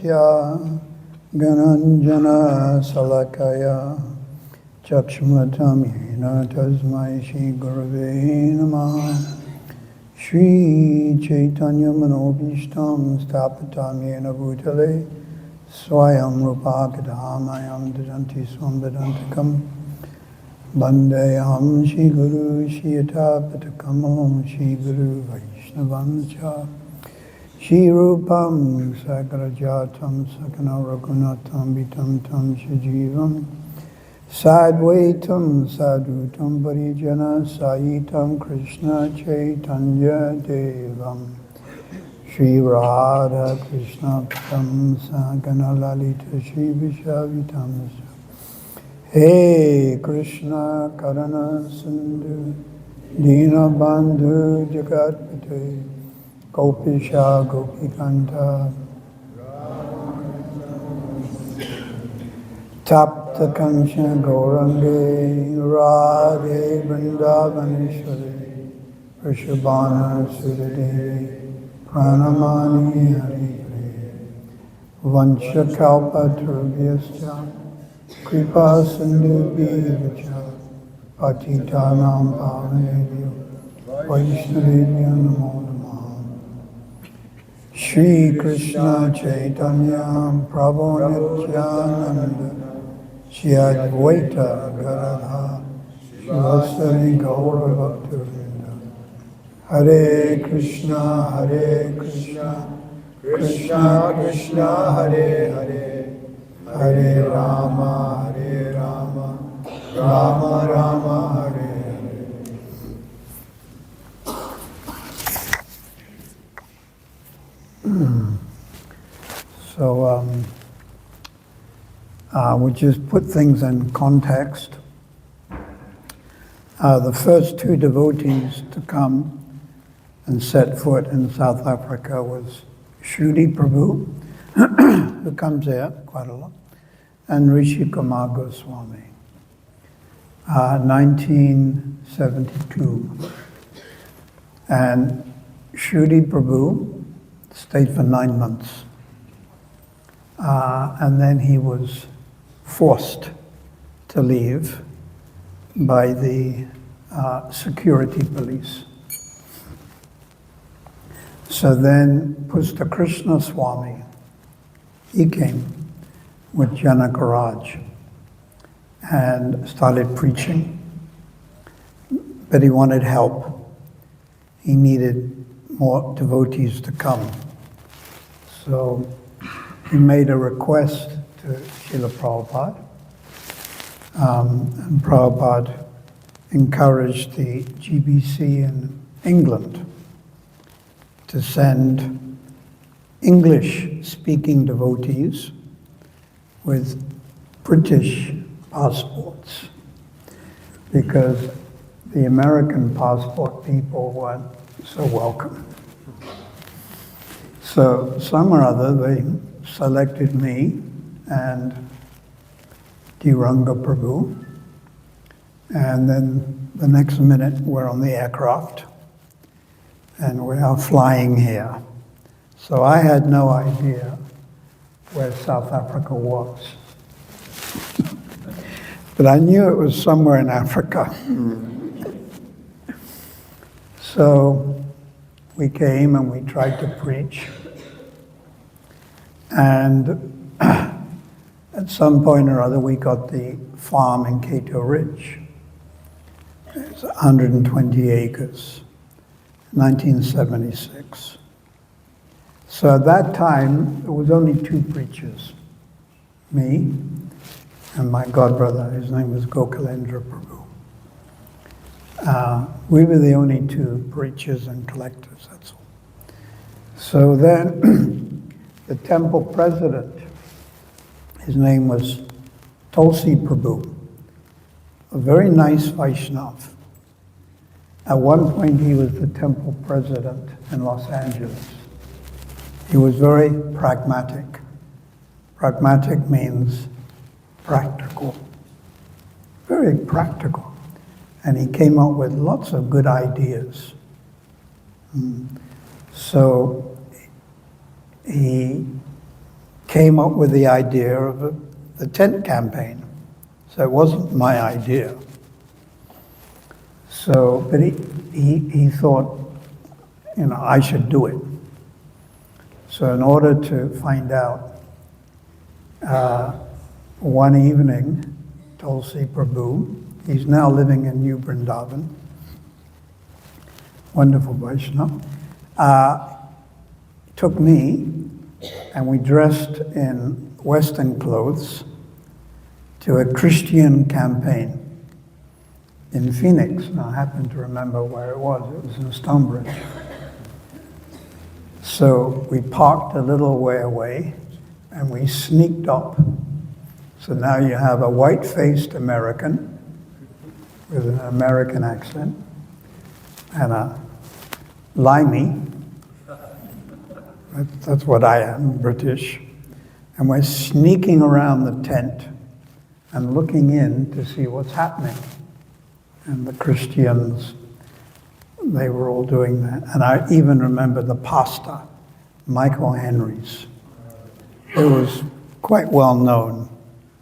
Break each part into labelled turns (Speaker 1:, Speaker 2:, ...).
Speaker 1: Tasya Gananjana Salakaya Chakshmatam Yena Tasmai Shri Gurave Namaha Shri Chaitanya Manobhishtam Stapatam Yena Bhutale Swayam Rupa Kadamayam Dadanti Swam Vedantikam Bandeyam Shri Guru Shri Yatapatakamalam Shri Guru Vaishnavam Cha Shri Rupam Sagrajatam Sakana Ragunatam Vitam Tam Shajivam Sadvaitam Sadhutam Parijana Sahitam Krishna Chaitanya Devam Shri Radha Krishna Tam Sagana Lalita Shri Vishavitam Hey Krishna Karana Sindhu Dina Bandhu Jagatpate Gopisha Gopikanta Tapta Kansha Gaurange Radhe Vrindavaneshwari Vrishabhana Sudhadevi Pranamani Hari Vansha Kalpa Turvyascha Kripa Sindhu Bhivacha Patitanam Pavanebhyo Vaishnavebhyo Namo Namaha Shri Krishna Chaitanya Prabhu Nityananda Shri Advaita Gadadha Shivasari Gaura Bhaktivinoda Hare Krishna Krishna Krishna Hare Hare Hare Rama Rama Rama Hare Hare. So we just put things in context. The first two devotees to come and set foot in South Africa was Shruti Prabhu, who comes here quite a lot, and Rishi Kumar Goswami, 1972. And Shruti Prabhu stayed for 9 months. And then he was forced to leave by the security police. So then Pusta Krishna Swami, he came with Janakaraj and started preaching, but he wanted help. He needed more devotees to come. So he made a request to Srila Prabhupada, and Prabhupada encouraged the GBC in England to send English-speaking devotees with British passports, because the American passport people weren't so welcome. So some or other, they selected me and Dhiranga Prabhu, and then the next minute we're on the aircraft and we are flying here. So I had no idea where South Africa was. But I knew it was somewhere in Africa. So we came and we tried to preach. And at some point or other, we got the farm in Cato Ridge. It's 120 acres, 1976. So at that time, there was only 2 preachers, me and my godbrother. His name was Gokulendra Prabhu. We were the only 2 preachers and collectors, that's all. So then the temple president, his name was Tulsi Prabhu, a very nice Vaishnav. At one point he was the temple president in Los Angeles. He was very pragmatic. Pragmatic means practical, very practical. And he came up with lots of good ideas. So he came up with the idea of the tent campaign. So it wasn't my idea. So, but he thought, I should do it. So in order to find out, one evening, Tulsi Prabhu, he's now living in New Vrindavan, wonderful Vaishnava, took me, and we dressed in Western clothes to a Christian campaign in Phoenix. Now, I happen to remember where it was. It was in Stonebridge. So we parked a little way away, and we sneaked up. So now you have a white-faced American with an American accent and a limey. That's what I am, British. And we're sneaking around the tent and looking in to see what's happening. And the Christians, they were all doing that. And I even remember the pastor, Michael Henry's. It was quite well known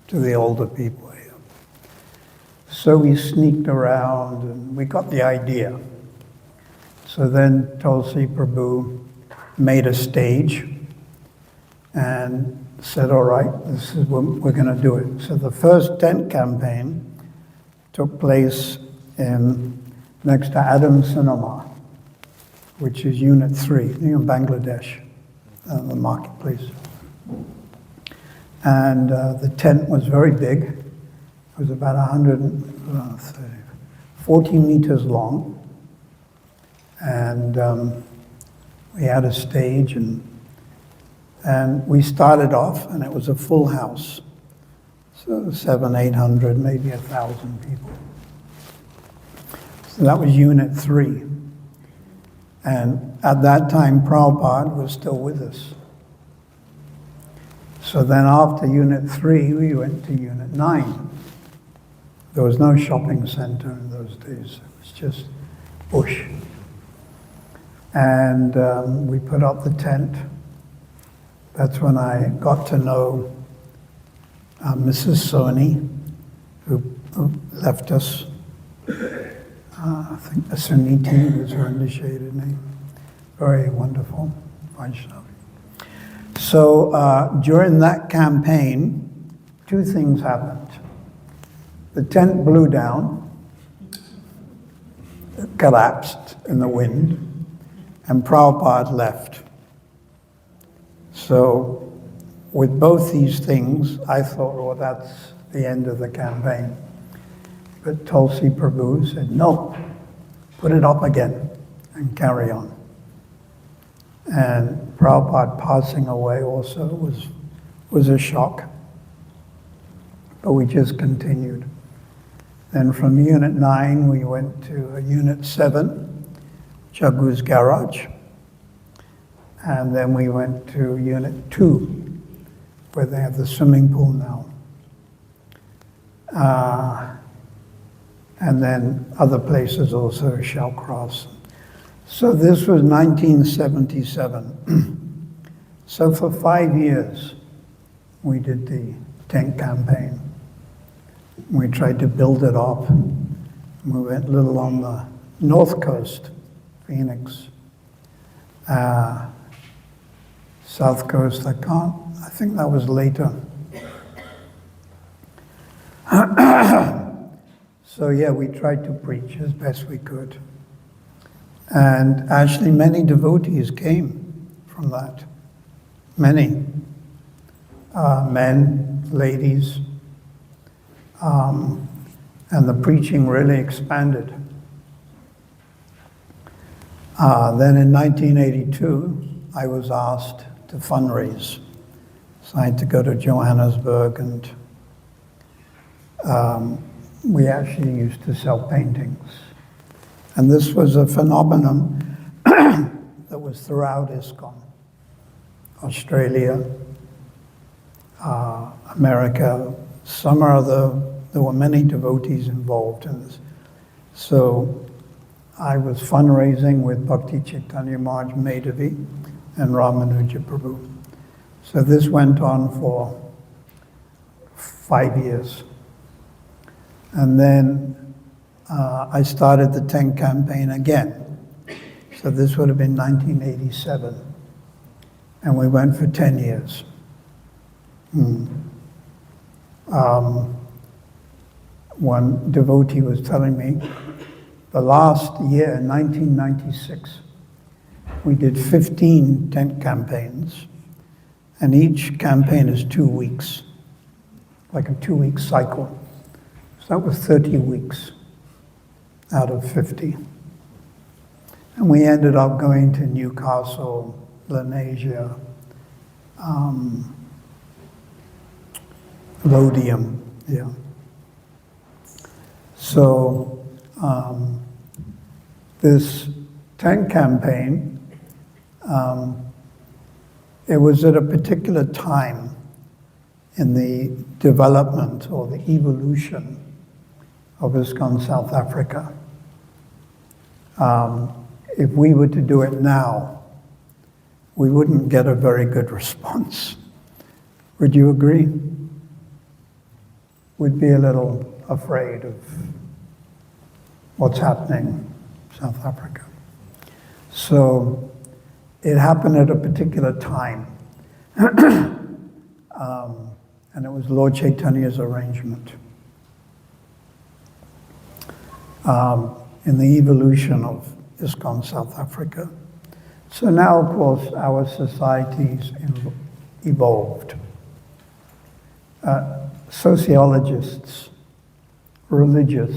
Speaker 1: to the older people here. So we sneaked around and we got the idea. So then Tulsi Prabhu made a stage and said, all right, this is what we're going to do it. So the first tent campaign took place next to Adam Cinema, which is Unit 3 in Bangladesh, the marketplace. And the tent was very big. It was about 40 meters long. And we had a stage, and we started off, and it was a full house. So 700, 800, maybe 1,000 people. So that was Unit 3. And at that time, Prabhupada was still with us. So then after Unit 3, we went to Unit 9. There was no shopping center in those days. It was just bush. And we put up the tent. That's when I got to know Mrs. Soni, who left us. I think Suniti was her initiated name. Very wonderful Vaishnava. So during that campaign, two things happened. The tent blew down, it collapsed in the wind, and Prabhupada left. So with both these things, I thought, well, that's the end of the campaign. But Tulsi Prabhu said, no, put it up again and carry on. And Prabhupada passing away also was a shock. But we just continued. Then from Unit 9, we went to Unit 7, Jagu's Garage. And then we went to Unit 2, where they have the swimming pool now. And then other places also, Shellcross. So this was 1977. So for 5 years, we did the tent campaign. We tried to build it up. We went a little on the north coast, Phoenix. South coast, I think that was later. So yeah, we tried to preach as best we could. And actually many devotees came from that. Many. Men, ladies. And the preaching really expanded. Then in 1982, I was asked to fundraise. So I had to go to Johannesburg, and we actually used to sell paintings. And this was a phenomenon that was throughout ISKCON. Australia, America, there were many devotees involved in this. So I was fundraising with Bhakti Chaitanya Maharaj Madhavi and Ramanuja Prabhu. So this went on for 5 years. And then I started the 10 campaign again. So this would have been 1987. And we went for 10 years. One devotee was telling me the last year, 1996, we did 15 tent campaigns, and each campaign is 2 weeks, like a 2-week cycle. So that was 30 weeks out of 50. And we ended up going to Newcastle, Lenasia, Lodium, yeah. So this tent campaign, it was at a particular time in the development or the evolution of ISKCON South Africa. If we were to do it now, we wouldn't get a very good response. Would you agree? We'd be a little afraid of what's happening in South Africa. So it happened at a particular time. And it was Lord Chaitanya's arrangement. In the evolution of ISKCON South Africa. So now, of course, our society's evolved. Sociologists, religious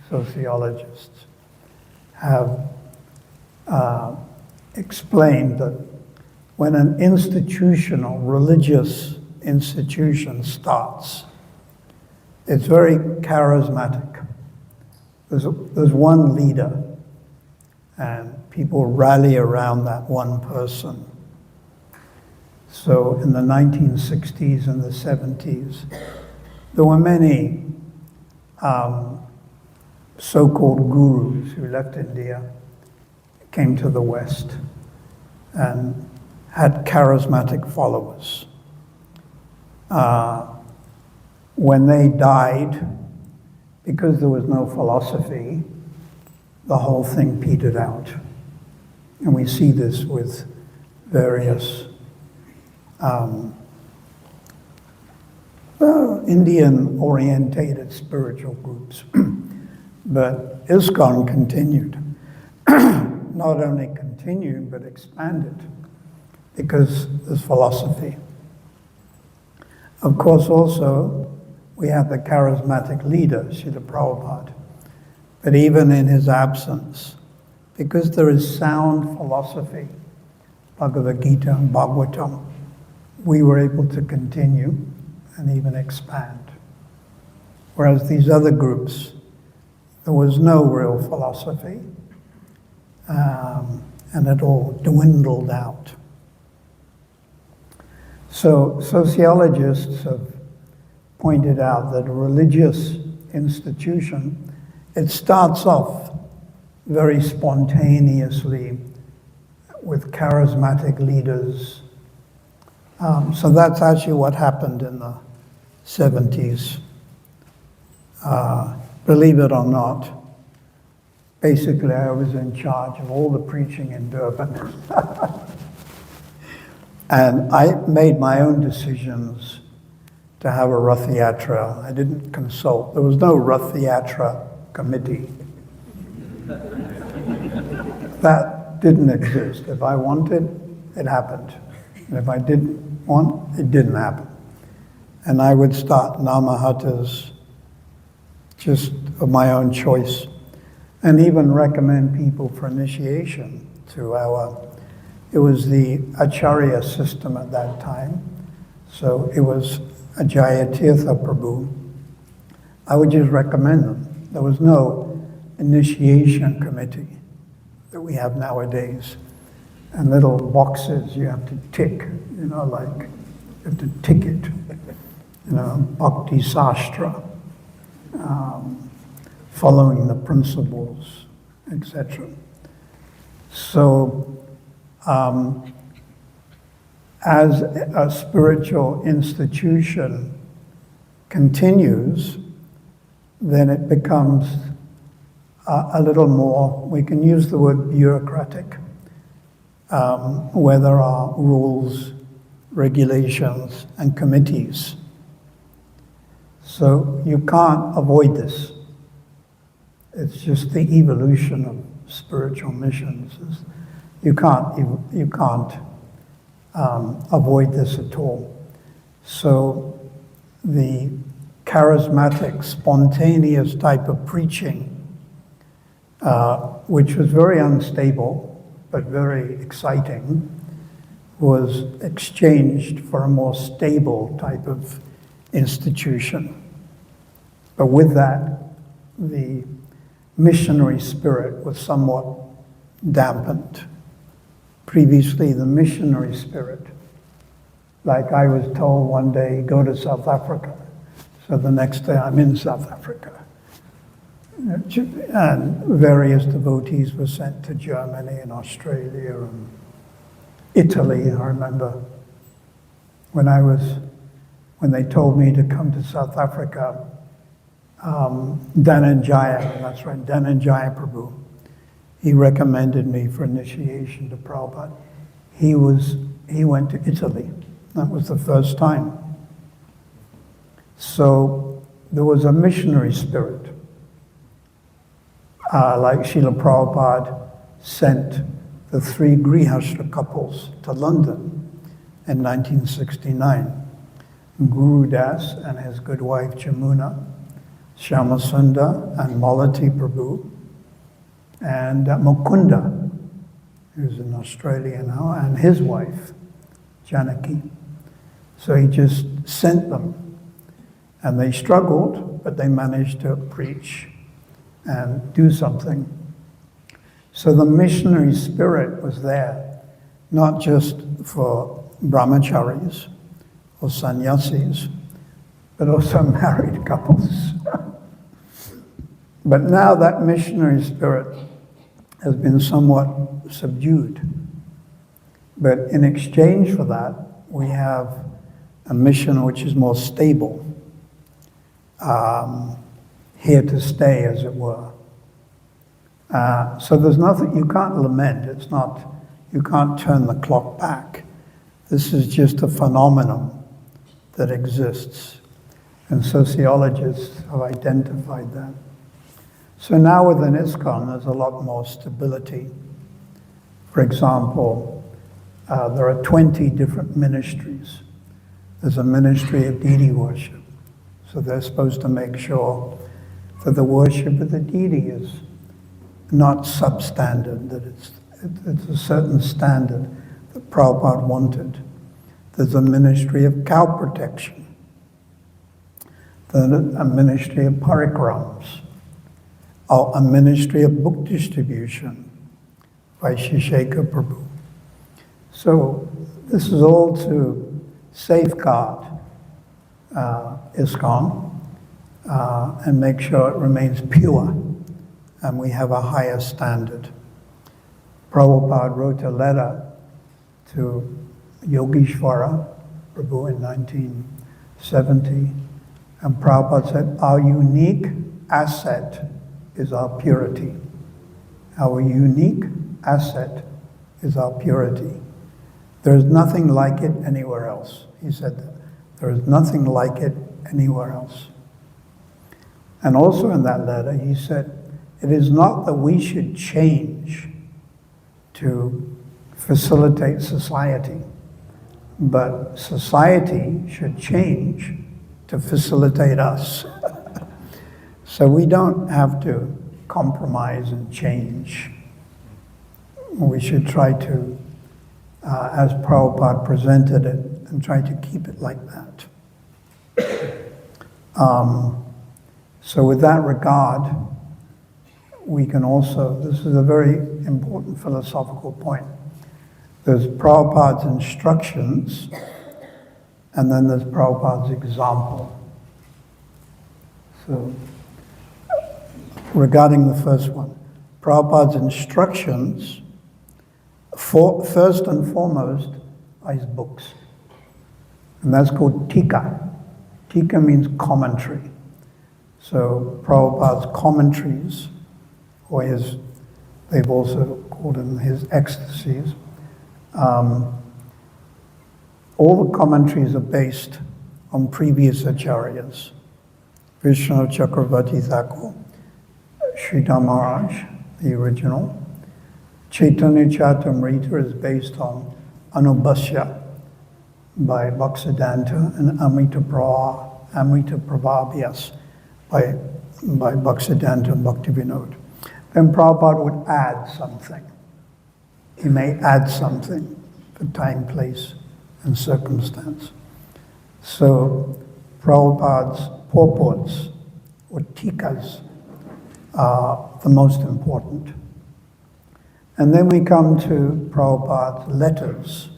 Speaker 1: sociologists, have explained that when an institutional religious institution starts, it's very charismatic. There's one leader, and people rally around that one person. So in the 1960s and the 70s, there were many so-called gurus who left India, came to the West, and had charismatic followers. When they died, because there was no philosophy, the whole thing petered out. And we see this with various Indian-orientated spiritual groups. But ISKCON continued. Not only continued, but expanded, because there's philosophy. Of course, also, we have the charismatic leader, Srila Prabhupada. But even in his absence, because there is sound philosophy, Bhagavad Gita and Bhagavatam, we were able to continue and even expand. Whereas these other groups, there was no real philosophy, and it all dwindled out. So sociologists have pointed out that a religious institution, it starts off very spontaneously with charismatic leaders. So that's actually what happened in the 70s. Believe it or not, basically I was in charge of all the preaching in Durban. And I made my own decisions to have a Rath Yatra. I didn't consult. There was no Rath Yatra committee. That didn't exist. If I wanted, it happened. And if I didn't want, it didn't happen. And I would start Namahatas just of my own choice, and even recommend people for initiation to it was the Acharya system at that time. So it was Ajaya Tirtha Prabhu. I would just recommend them. There was no initiation committee that we have nowadays. And little boxes you have to tick, like you have to tick it, Bhakti Sastra, following the principles, etc. So as a spiritual institution continues, then it becomes a little more, we can use the word bureaucratic, where there are rules, regulations, and committees. So you can't avoid this. It's just the evolution of spiritual missions. You can't avoid this at all. So the charismatic, spontaneous type of preaching, which was very unstable but very exciting, was exchanged for a more stable type of institution. But with that, the missionary spirit was somewhat dampened. Previously, the missionary spirit, like I was told one day, go to South Africa. So the next day I'm in South Africa. And various devotees were sent to Germany and Australia and Italy. I remember when they told me to come to South Africa, Dhananjaya, that's right, Dhananjaya Prabhu, he recommended me for initiation to Prabhupada. He went to Italy. That was the first time. So there was a missionary spirit. Like Srila Prabhupada sent the 3 Grihastha couples to London in 1969. Guru Das and his good wife Jamuna, Shyamasunda and Malati Prabhu, and Mukunda, who's in Australia now, and his wife, Janaki. So he just sent them. And they struggled, but they managed to preach and do something. So the missionary spirit was there, not just for brahmacharis or sannyasis, but also married couples. But now that missionary spirit has been somewhat subdued. But in exchange for that, we have a mission which is more stable, here to stay, as it were. So there's nothing, you can't lament, it's not, you can't turn the clock back. This is just a phenomenon that exists, and sociologists have identified that. So now within ISKCON, there's a lot more stability. For example, there are 20 different ministries. There's a ministry of deity worship. So they're supposed to make sure that the worship of the deity is not substandard, that it's a certain standard that Prabhupada wanted. There's a ministry of cow protection. There's a ministry of parikrams. Or a ministry of book distribution by Shisheka Prabhu. So this is all to safeguard ISKCON and make sure it remains pure and we have a higher standard. Prabhupada wrote a letter to Yogeshwara Prabhu in 1970, and Prabhupada said, our unique asset is our purity. Our unique asset is our purity. There is nothing like it anywhere else. He said that. There is nothing like it anywhere else. And also in that letter, he said, it is not that we should change to facilitate society, but society should change to facilitate us. So we don't have to compromise and change. We should try to, as Prabhupada presented it, and try to keep it like that. So with that regard, we can also, this is a very important philosophical point. There's Prabhupada's instructions, and then there's Prabhupada's example. So, regarding the first one, Prabhupada's instructions, first and foremost, his books. And that's called Tika. Tika means commentary. So Prabhupada's commentaries, or they've also called them his ecstasies, all the commentaries are based on previous acharyas. Vishnu Chakravarti Thakur, Sridhar Maharaj, the original. Chaitanya Charitamrita is based on Anubhasya by Bhaktisiddhanta and Amrita Prabhavyas by Bhaktisiddhanta and Bhaktivinoda. Then Prabhupada would add something. He may add something for time, place, and circumstance. So Prabhupada's purports or tikas are the most important. And then we come to Prabhupada's letters,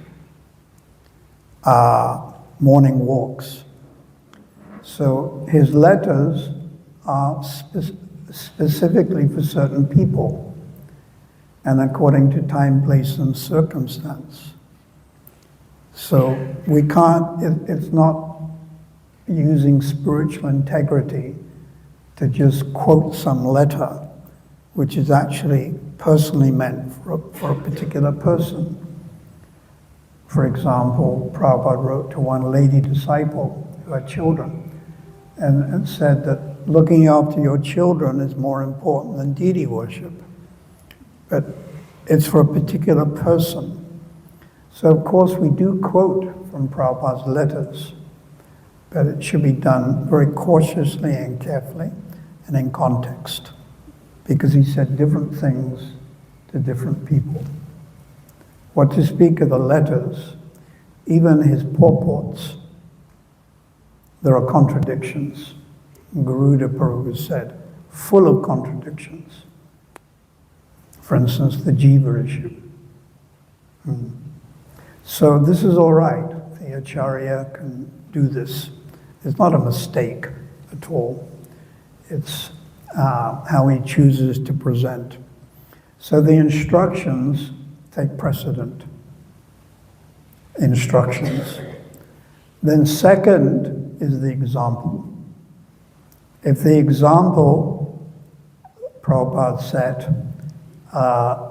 Speaker 1: morning walks. So his letters are specifically for certain people and according to time, place, and circumstance. So we can't, it's not using spiritual integrity to just quote some letter which is actually personally meant for a particular person. For example, Prabhupada wrote to one lady disciple who had children and said that looking after your children is more important than deity worship. But it's for a particular person. So of course we do quote from Prabhupada's letters, but it should be done very cautiously and carefully and in context, because he said different things to different people. What to speak of the letters, even his purports, there are contradictions. Garuda Prabhu said, full of contradictions. For instance, the Jiva issue. So this is all right. The Acharya can do this. It's not a mistake at all. It's how he chooses to present. So the instructions take precedent. Instructions. Then second is the example. If the example, Prabhupada said,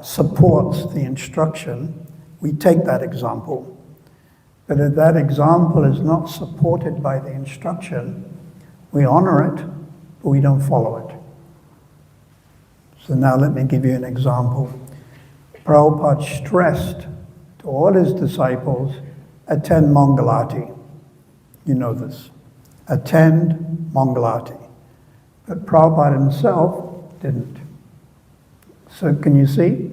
Speaker 1: supports the instruction, we take that example. But if that example is not supported by the instruction, we honor it, but we don't follow it. So now let me give you an example. Prabhupada stressed to all his disciples, attend Mangalati. You know this. Attend Mangalati. But Prabhupada himself didn't. So can you see?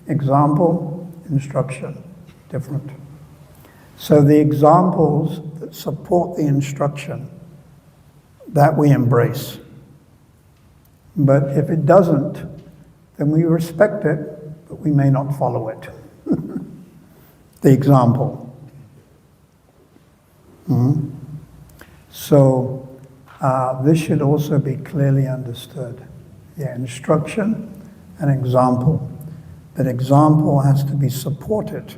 Speaker 1: Example, instruction, different. So the examples that support the instruction, that we embrace. But if it doesn't, then we respect it, but we may not follow it. The example. So this should also be clearly understood. Yeah, instruction and example. But example has to be supported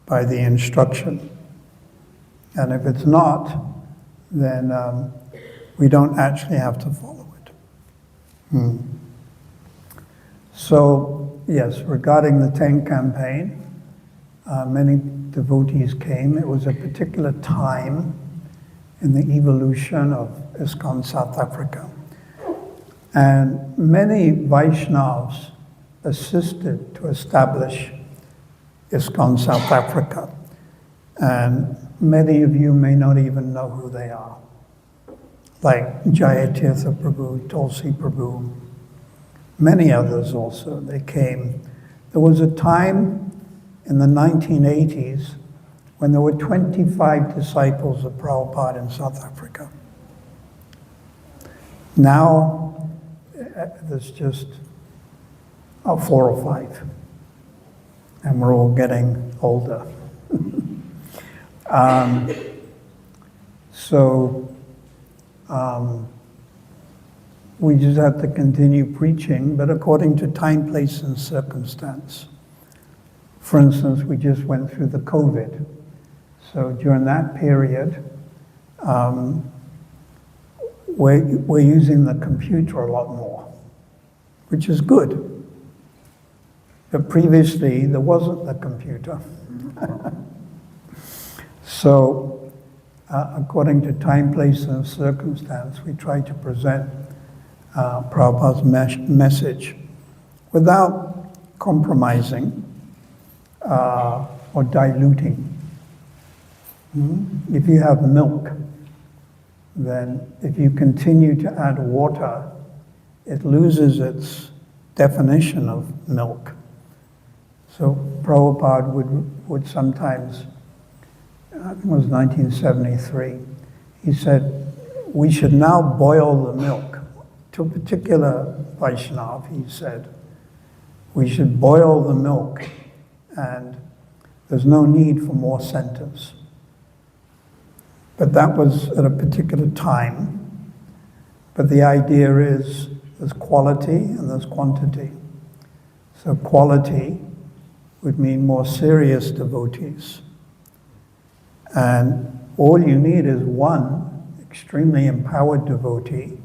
Speaker 1: by the instruction. And if it's not, then we don't actually have to follow it. So, yes, regarding the 10 campaign, many devotees came. It was a particular time in the evolution of ISKCON South Africa. And many Vaishnavas assisted to establish ISKCON South Africa. And many of you may not even know who they are. Like Jayatirtha Prabhu, Tulsi Prabhu, many others also, they came. There was a time in the 1980s when there were 25 disciples of Prabhupada in South Africa. Now, there's just 4 or 5. And we're all getting older. We just have to continue preaching, but according to time, place, and circumstance. For instance, we just went through the COVID. So during that period, we're using the computer a lot more, which is good. But previously, there wasn't a computer. So, according to time, place, and circumstance, we try to present Prabhupada's message without compromising or diluting. If you have milk, then if you continue to add water, it loses its definition of milk. So Prabhupada would sometimes, I think it was 1973, he said, we should now boil the milk. To a particular Vaishnava, he said, we should boil the milk and there's no need for more centers. But that was at a particular time. But the idea is there's quality and there's quantity. So quality would mean more serious devotees. And all you need is one extremely empowered devotee,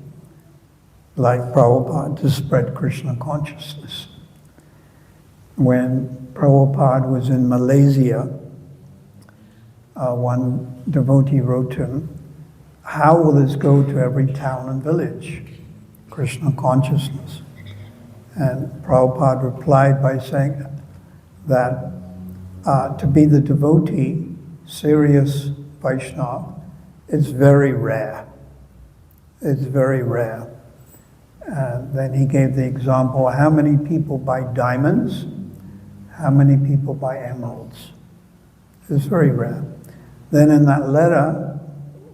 Speaker 1: like Prabhupada, to spread Krishna consciousness. When Prabhupada was in Malaysia, one devotee wrote to him, how will this go to every town and village, Krishna consciousness? And Prabhupada replied by saying that to be the devotee, serious Vaishnava, it's very rare. It's very rare. And then he gave the example, how many people buy diamonds? How many people buy emeralds? It's very rare. Then in that letter,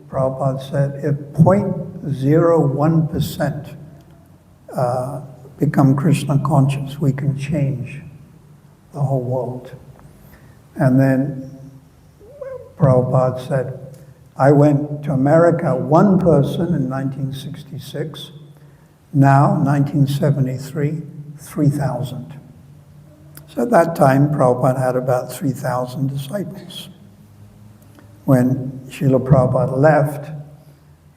Speaker 1: Prabhupada said, if 0.01% become Krishna conscious, we can change the whole world. And then Prabhupada said, I went to America, one person in 1966, now, 1973, 3,000. So at that time, Prabhupada had about 3,000 disciples. When Srila Prabhupada left,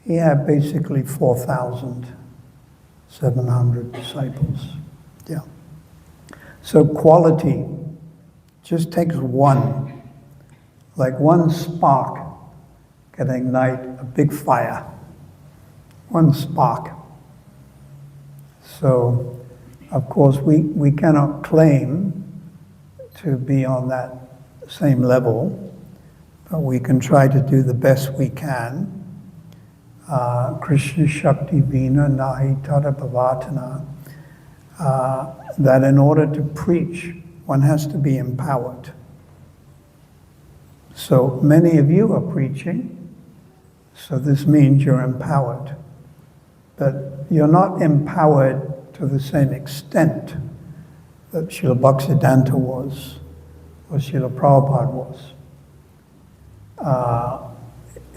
Speaker 1: he had basically 4,700 disciples. Yeah. So quality just takes one, like one spark can ignite a big fire. One spark. So, of course, we cannot claim to be on that same level, but we can try to do the best we can. Krishna Shakti Vina Nahi Tada Bhavatana, that in order to preach, one has to be empowered. So many of you are preaching, so this means you're empowered. But you're not empowered to the same extent that Srila Bhaktisiddhanta was, or Srila Prabhupada was.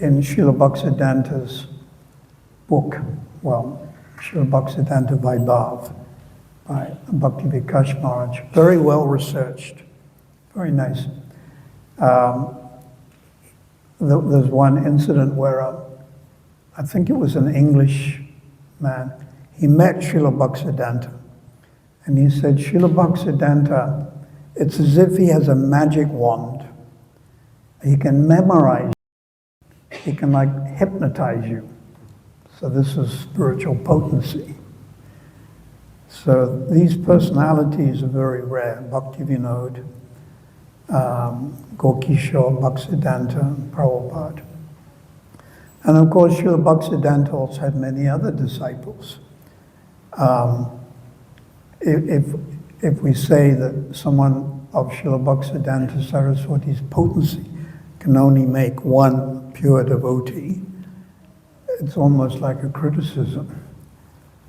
Speaker 1: In Srila Bhaktisiddhanta's book, well, Srila Bhaktisiddhanta Vaibhav, by Bhakti Vikash Maharaj, very well researched, very nice. There's one incident where I think it was an English man, he met Srila Bhaktisiddhanta, and he said, Srila Bhaktisiddhanta, it's as if he has a magic wand. He can memorize, he can like hypnotize you. So this is spiritual potency. So these personalities are very rare. Bhaktivinoda, Gokishore, Bhaktisiddhanta, Prabhupada. And of course, Srila Bhaktisiddhanta also had many other disciples. If we say that someone of Srila Bhaktisiddhanta Saraswati's potency can only make one pure devotee, it's almost like a criticism.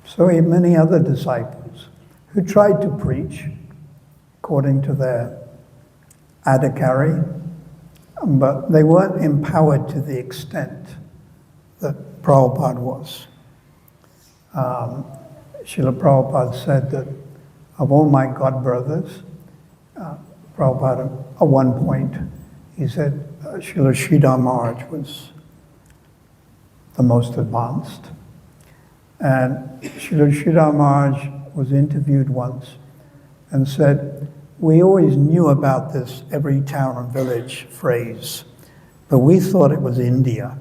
Speaker 1: So he had many other disciples who tried to preach according to their adhikari, but they weren't empowered to the extent that Prabhupada was. Srila Prabhupada said that of all my god brothers, Prabhupada at one point, he said, Srila Sridhar Maharaj was the most advanced. And Srila Sridhar Maharaj was interviewed once and said, we always knew about this every town and village phrase, but we thought it was India.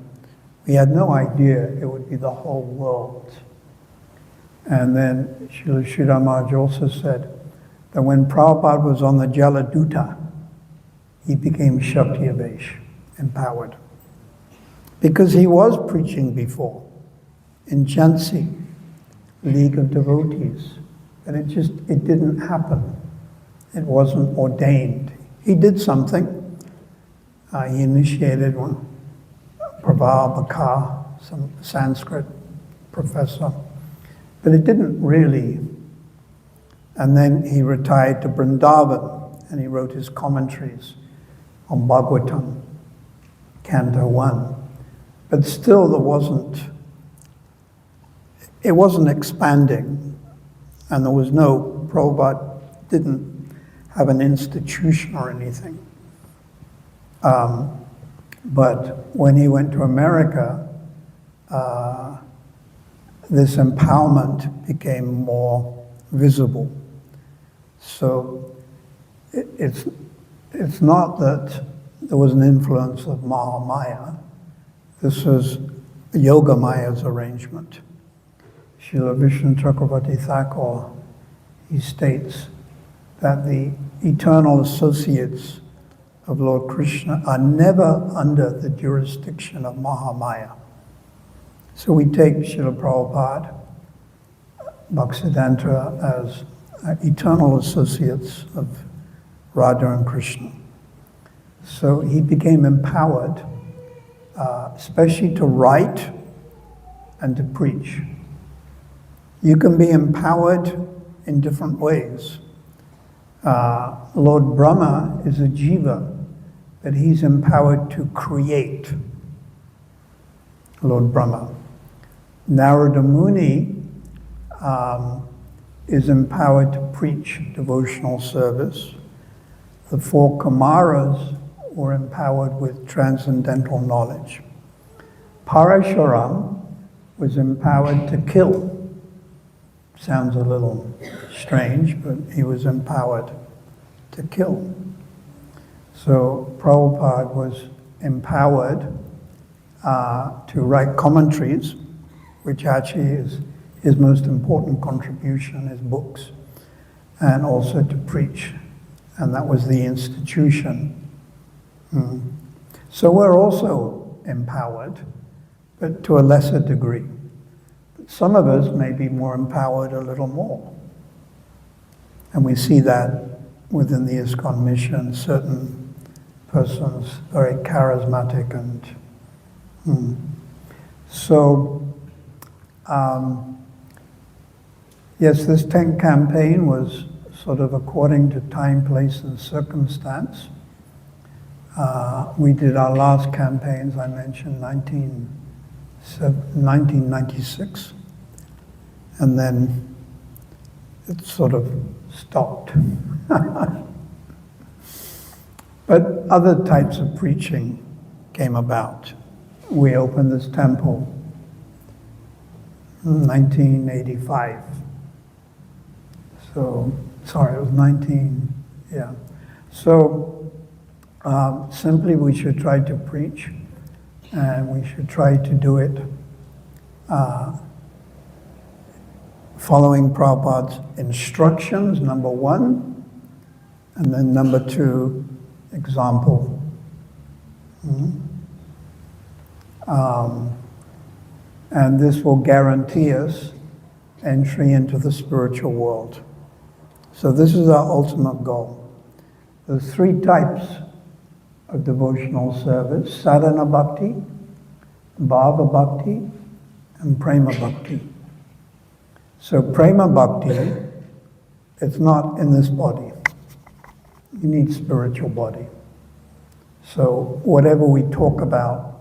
Speaker 1: We had no idea it would be the whole world. And then Srila Sridhar Maharaj also said that when Prabhupada was on the Jaladuta, he became Shakti Avesh, empowered. Because he was preaching before in Jhansi, League of Devotees, and it didn't happen. It wasn't ordained. He did something. He initiated one, Prabha Bakar, some Sanskrit professor, but it didn't really. And then he retired to Vrindavan, and he wrote his commentaries on Bhagavatam, Canto 1. But still it wasn't expanding, and there was no, Prabhupada didn't have an institution or anything. But when he went to America, this empowerment became more visible. So it's not that there was an influence of Mahamaya. This was Yoga Maya's arrangement. Srila Vishnu Chakravarti Thakur, he states that the eternal associates of Lord Krishna are never under the jurisdiction of Mahamaya. So we take Srila Prabhupada, Bhaktisiddhanta as eternal associates of Radha and Krishna. So he became empowered, especially to write and to preach. You can be empowered in different ways. Lord Brahma is a jiva, but he's empowered to create. Lord Brahma. Narada Muni is empowered to preach devotional service. The four Kumaras were empowered with transcendental knowledge. Parashuram was empowered to kill. Sounds a little strange, but he was empowered to kill. So Prabhupada was empowered to write commentaries, which actually is his most important contribution, his books, and also to preach. And that was the institution. So we're also empowered, but to a lesser degree. Some of us may be more empowered a little more. And we see that within the ISKCON mission, certain persons very charismatic and yes, this 10th campaign was sort of according to time, place, and circumstance. We did our last campaigns, I mentioned, 1996, and then it sort of stopped. But other types of preaching came about. We opened this temple in 1985. So, sorry, it was So, simply we should try to preach, and we should try to do it following Prabhupada's instructions, number one, and then number two, example. And this will guarantee us entry into the spiritual world. So this is our ultimate goal. There's three types of devotional service: sadhana bhakti, bhava bhakti, and prema bhakti. So prema bhakti, it's not in this body. You need spiritual body. So whatever we talk about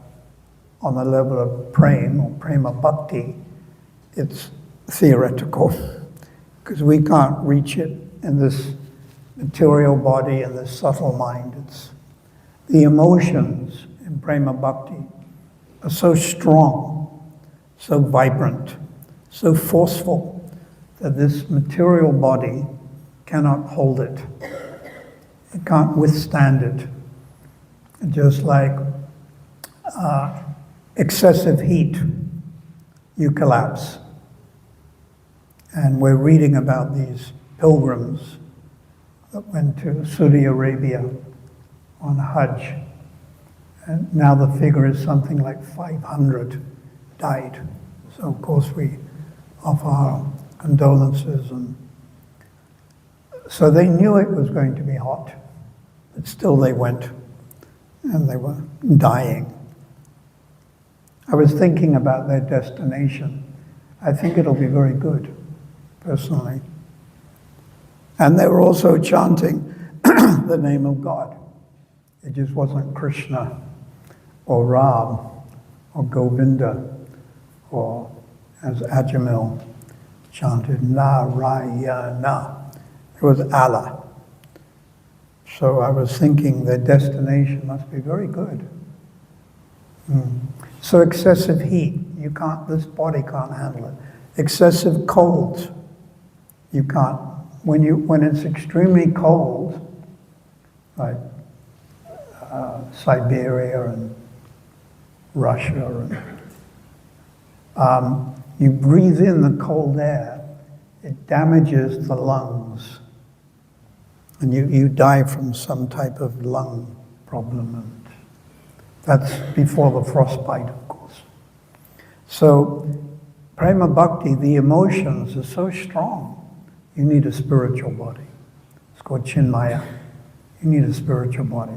Speaker 1: on the level of prema or prema bhakti, it's theoretical, because we can't reach it in this material body and this subtle mind. The emotions in Prema Bhakti are so strong, so vibrant, so forceful that this material body cannot hold it. It can't withstand it. Just like excessive heat, you collapse. And we're reading about these pilgrims that went to Saudi Arabia on Hajj. And now the figure is something like 500 died. So of course we offer our condolences. And so they knew it was going to be hot, but still they went, and they were dying. I was thinking about their destination. I think it'll be very good, personally. And they were also chanting the name of God. It just wasn't Krishna or Ram or Govinda, or as Ajamil chanted, Narayana. It was Allah. So I was thinking their destination must be very good. So excessive heat, this body can't handle it. Excessive cold, you can't. When it's extremely cold, like Siberia and Russia, and you breathe in the cold air, it damages the lungs, and you die from some type of lung problem, and that's before the frostbite, of course. So Prema Bhakti, the emotions are so strong, you need a spiritual body. It's called Chinmaya. You need a spiritual body.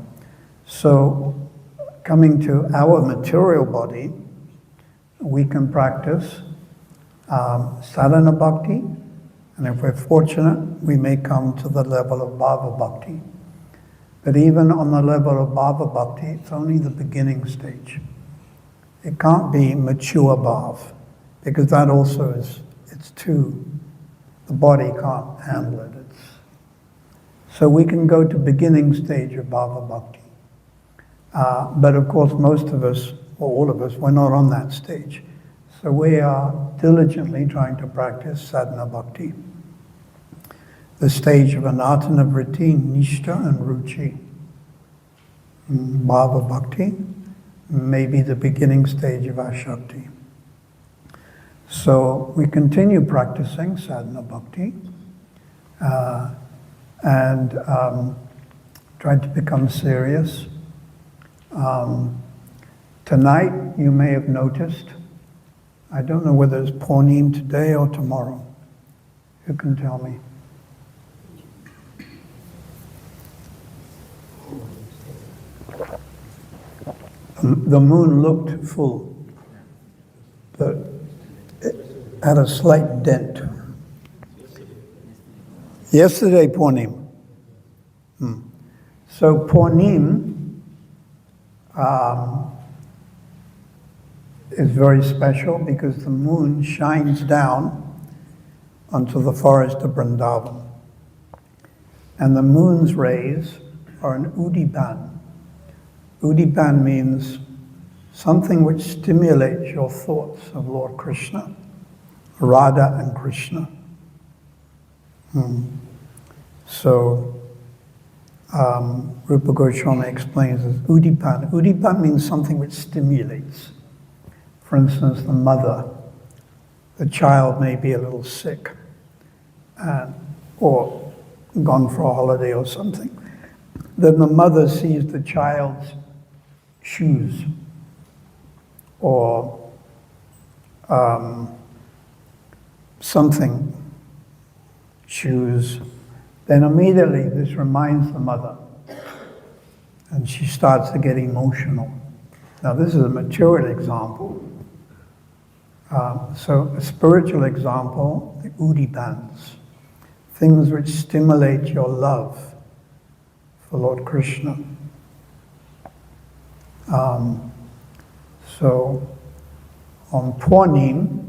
Speaker 1: So coming to our material body, we can practice sadhana bhakti, and if we're fortunate, we may come to the level of bhava bhakti. But even on the level of bhava bhakti, it's only the beginning stage. It can't be mature bhav, because that also the body can't handle it. So we can go to beginning stage of bhava bhakti. But of course, most of us, or all of us, we're not on that stage. So we are diligently trying to practice sadhana bhakti. The stage of anatana vritti, nishta, and ruchi. Bhava bhakti may be the beginning stage of ashakti. So we continue practicing sadhana bhakti and try to become serious. Tonight, you may have noticed, I don't know whether it's Purnima today or tomorrow. Who can tell me? The moon looked full, but it had a slight dent. Yesterday, Purnima. So Purnima is very special because the moon shines down onto the forest of Vrindavan. And the moon's rays are an udipan. Udipan means something which stimulates your thoughts of Lord Krishna, Radha and Krishna. So Rupa Goswami explains as udipan. Udipan means something which stimulates. For instance, the child may be a little sick or gone for a holiday or something. Then the mother sees the child's shoes or shoes, then immediately this reminds the mother, and she starts to get emotional. Now this is a material example. So a spiritual example, the udipans, things which stimulate your love for Lord Krishna. So on Purnima,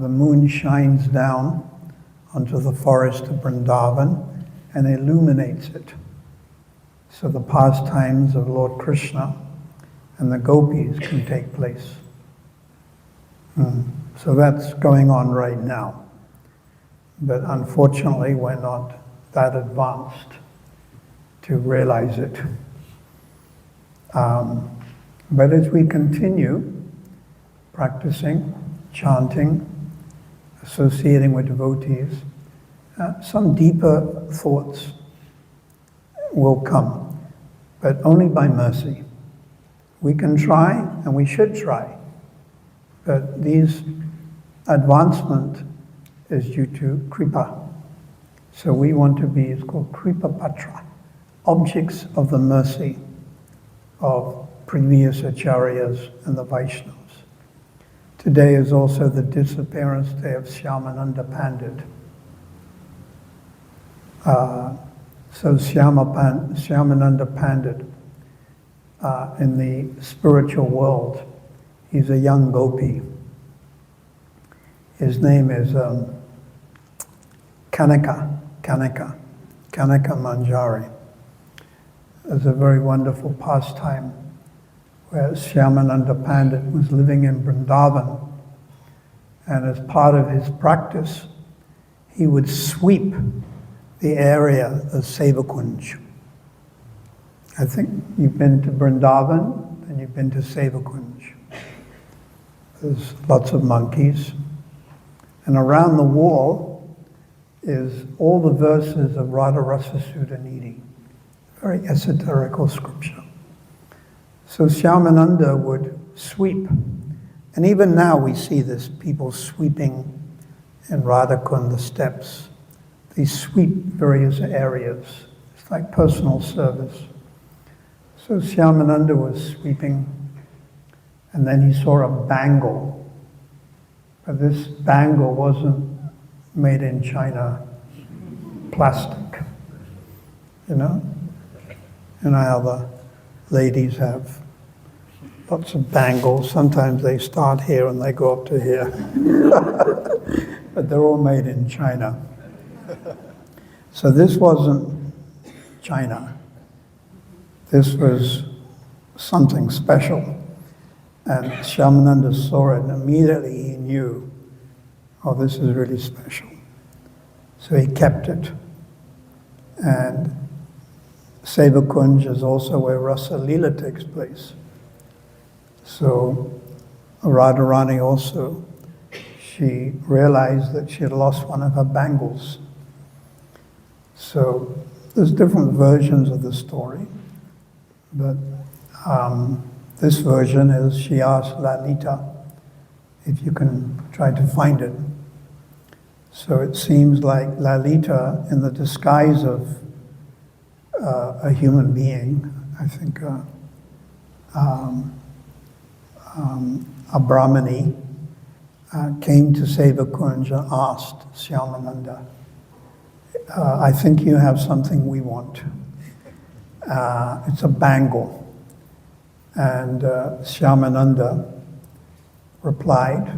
Speaker 1: the moon shines down onto the forest of Vrindavan and illuminates it. so the pastimes of Lord Krishna and the gopis can take place. So that's going on right now. But unfortunately, we're not that advanced to realize it. But as we continue practicing, chanting, associating with devotees, some deeper thoughts will come, but only by mercy. We can try, and we should try, but these advancement is due to kripa. So we want to be, it's called kripa patra, objects of the mercy of previous acharyas and the Vaishnavas. Today is also the disappearance day of Shyamananda Pandit. So Shyamananda Pandit, in the spiritual world, he's a young gopi. His name is Kanaka Manjari. There's a very wonderful pastime where Shyamananda Pandit was living in Vrindavan, and as part of his practice, he would sweep the area of Sevakunj. I think you've been to Vrindavan and you've been to Sevakunj. There's lots of monkeys, and around the wall is all the verses of Radha Rasa Sudhanidhi, very esoterical scripture. So Shyamananda would sweep, and even now we see this, people sweeping in Radhakund, the steps. They sweep various areas. It's like personal service. So Shyamananda was sweeping, and then he saw a bangle. But this bangle wasn't made in China, plastic, you know? And how the ladies have lots of bangles. Sometimes they start here and they go up to here. But they're all made in China. So this wasn't China. This was something special. And Shyamananda saw it, and immediately he knew, oh, this is really special. So he kept it. And Sevakunj is also where Rasa Leela takes place. So Radharani also, she realized that she had lost one of her bangles. So there's different versions of the story, but this version is she asked Lalita if you can try to find it. So it seems like Lalita, in the disguise of a human being, I think a Brahmani, came to Sevakunj and asked Shyamananda, I think you have something we want. It's a bangle. And Shyamananda replied,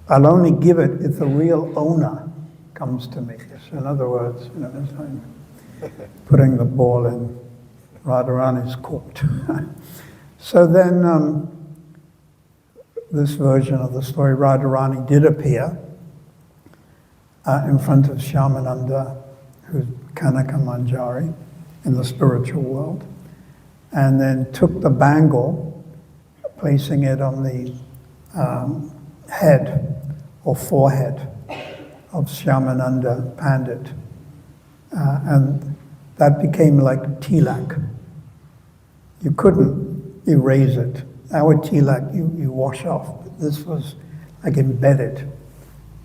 Speaker 1: I'll only give it if the real owner comes to me. So in other words, you know, it's like putting the ball in Radharani's court. So then this version of the story, Radharani did appear in front of Shyamananda, who's Kanaka Manjari in the spiritual world, and then took the bangle, placing it on the head or forehead of Shyamananda Pandit. And that became like tilak. You couldn't erase it. Our tilak you wash off. But this was like embedded.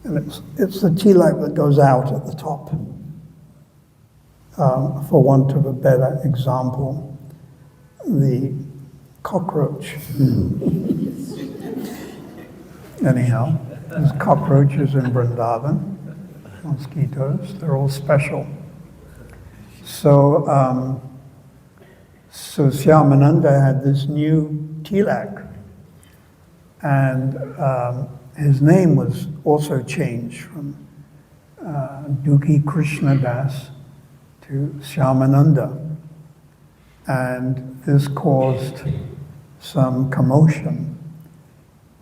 Speaker 1: And it's the tilak that goes out at the top. For want of a better example, the cockroach. Anyhow, there's cockroaches in Vrindavan, mosquitoes, they're all special. So, so Shyamananda had this new tilak, and his name was also changed from Dukhi Krishnadas to Shyamananda. And this caused some commotion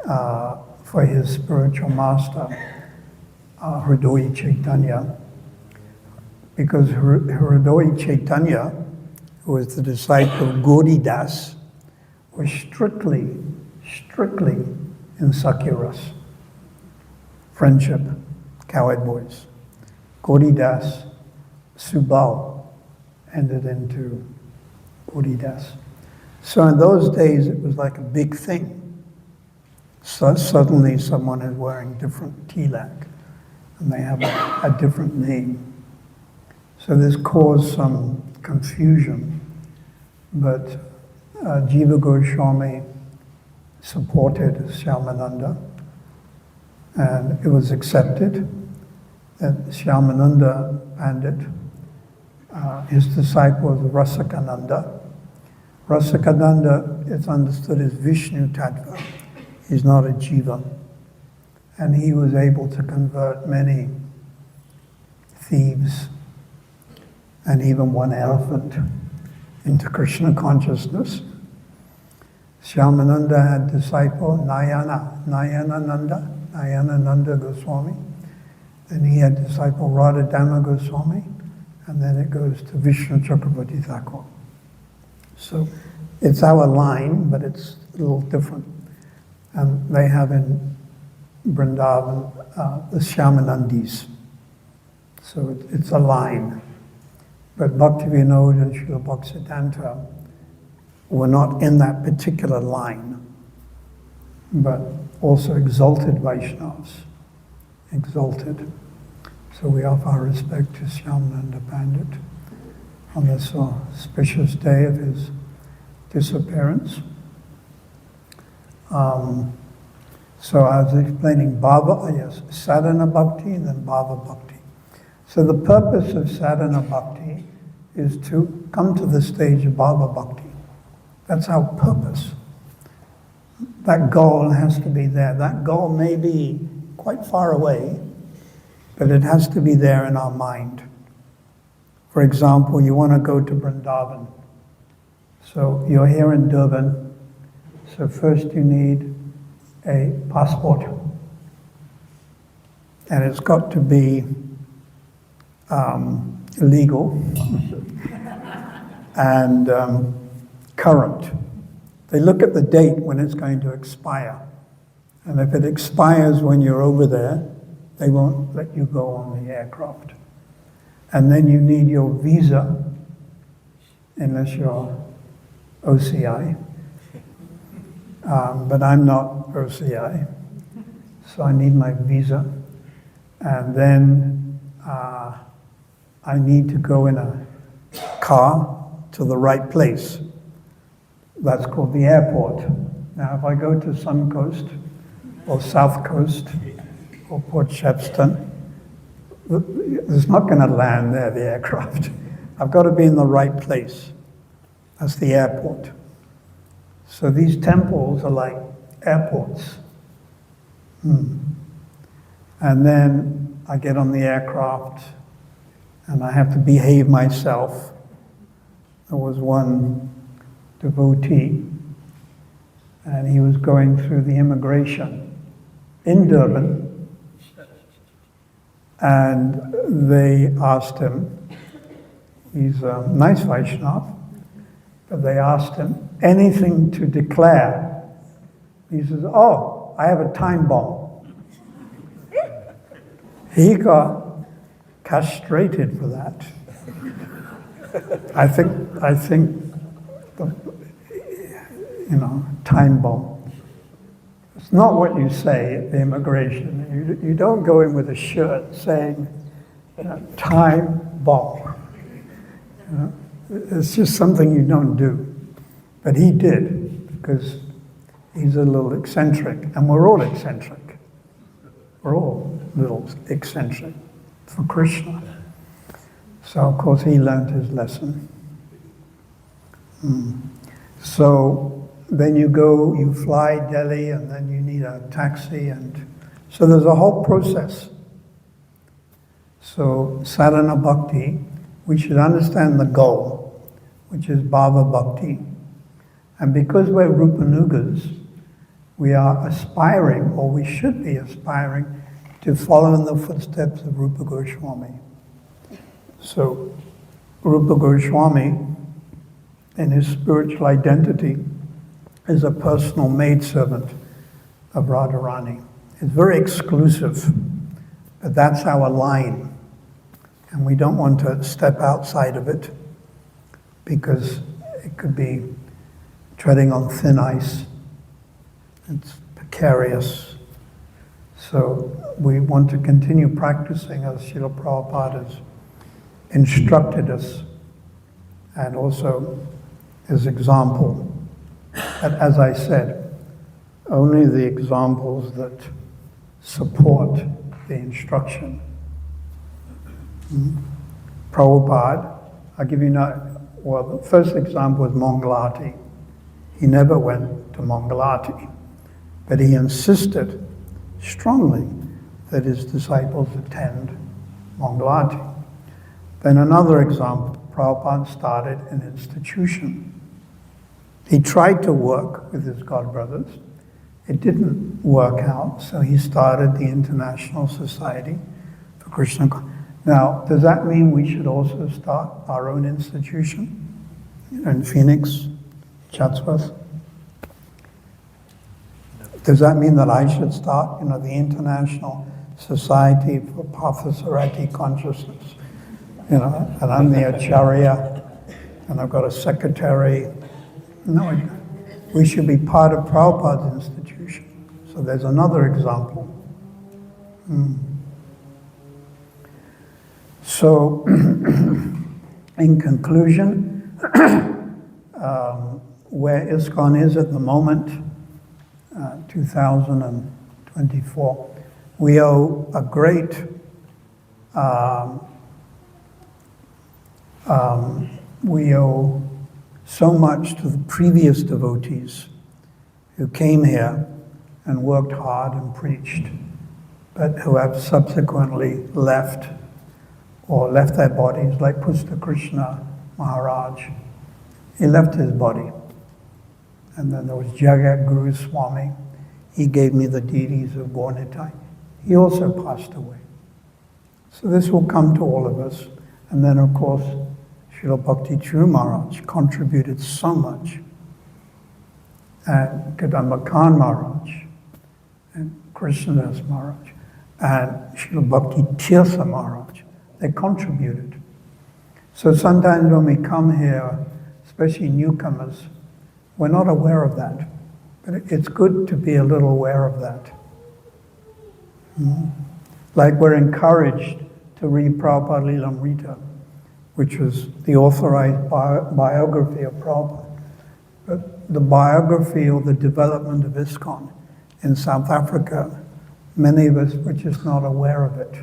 Speaker 1: for his spiritual master, Hridoyi Chaitanya, because Hridoyi Chaitanya, who was the disciple of Gaudidas, was strictly in Sakyaras. Friendship, cowherd boys. Gaudidas, Subal entered into Gaudidas. So in those days, it was like a big thing. So suddenly someone is wearing different tilak, and they have a different name. So this caused some confusion, but Jiva Goswami supported Shyamananda, and it was accepted that Shyamananda Pandit, his disciple was Rasakananda. Rasakananda is understood as Vishnu Tattva. He's not a Jiva. And he was able to convert many thieves and even one elephant into Krishna consciousness. Shyamananda had disciple Nayanananda Goswami. Then he had disciple Radhadama Goswami, and then it goes to Vishnu Chakravarti Thakur. So it's our line, but it's a little different. And they have in Vrindavan the Shyamanandis. So it's a line. But Bhaktivinoda and Srila Bhaktisiddhanta were not in that particular line, but also exalted Vaishnavas. Exalted. So we offer our respect to Shyamananda Pandit on this auspicious day of his disappearance. So I was explaining sadhana bhakti and then bhava bhakti. So the purpose of sadhana bhakti is to come to the stage of bhava bhakti. That's our purpose. That goal has to be there. That goal may be quite far away, but it has to be there in our mind. For example, you want to go to Vrindavan. So you're here in Durban. So first you need a passport. And it's got to be legal and current. They look at the date when it's going to expire. And if it expires when you're over there, they won't let you go on the aircraft. And then you need your visa, unless you're OCI. But I'm not OCI, so I need my visa. And then I need to go in a car to the right place. That's called the airport. Now, if I go to Suncoast or South Coast or Port Shepstone, it's not going to land there, the aircraft. I've got to be in the right place. That's the airport. So these temples are like airports. And then I get on the aircraft and I have to behave myself. There was one devotee and he was going through the immigration in Durban, and they asked him, he's a nice Vaishnava, but they asked him anything to declare. He says, oh, I have a time bomb. He got castrated for that. I think time bomb. It's not what you say at the immigration. You don't go in with a shirt saying, time bomb. It's just something you don't do. But he did, because he's a little eccentric, and we're all eccentric. We're all a little eccentric for Krishna. So, of course, he learned his lesson. So then you fly Delhi, and then you need a taxi, and so there's a whole process. So sadhana bhakti we should understand the goal, which is Bhava Bhakti. And because we're Rupanugas, we are aspiring, or we should be aspiring, to follow in the footsteps of Rupa Goswami. So, Rupa Goswami, in his spiritual identity, is a personal maidservant of Radharani. It's very exclusive, but that's our line. And we don't want to step outside of it because it could be treading on thin ice. It's precarious. So we want to continue practicing as Srila Prabhupada has instructed us, and also his example. But as I said, only the examples that support the instruction. Prabhupada, I'll give you the first example is Mangalati. He never went to Mangalati, but he insisted strongly that his disciples attend Mangalati. Then another example, Prabhupada started an institution. He tried to work with his godbrothers. It didn't work out, so he started the International Society for Krishna. Now, does that mean we should also start our own institution in Phoenix, Chatsworth? Does that mean that I should start, the International Society for Partha Sarathi Consciousness? And I'm the Acharya, and I've got a secretary. No, we should be part of Prabhupada's institution. So there's another example. So, in conclusion, where ISKCON is at the moment, 2024, we owe a great we owe so much to the previous devotees who came here and worked hard and preached, but who have subsequently left their bodies, like Pusta Krishna Maharaj. He left his body. And then there was Jagat Guru Swami. He gave me the deities of Gornitai. He also passed away. So this will come to all of us. And then, of course, Srila Bhakti Churu Maharaj contributed so much. And Kadamba Khan Maharaj, and Krishnadas Maharaj, and Srila Bhakti Tirtha Maharaj. They contributed. So sometimes when we come here, especially newcomers, we're not aware of that. But it's good to be a little aware of that. Like we're encouraged to read Prabhupada Lilamrita, which was the authorized biography of Prabhupada. But the biography or the development of ISKCON in South Africa, many of us were just not aware of it.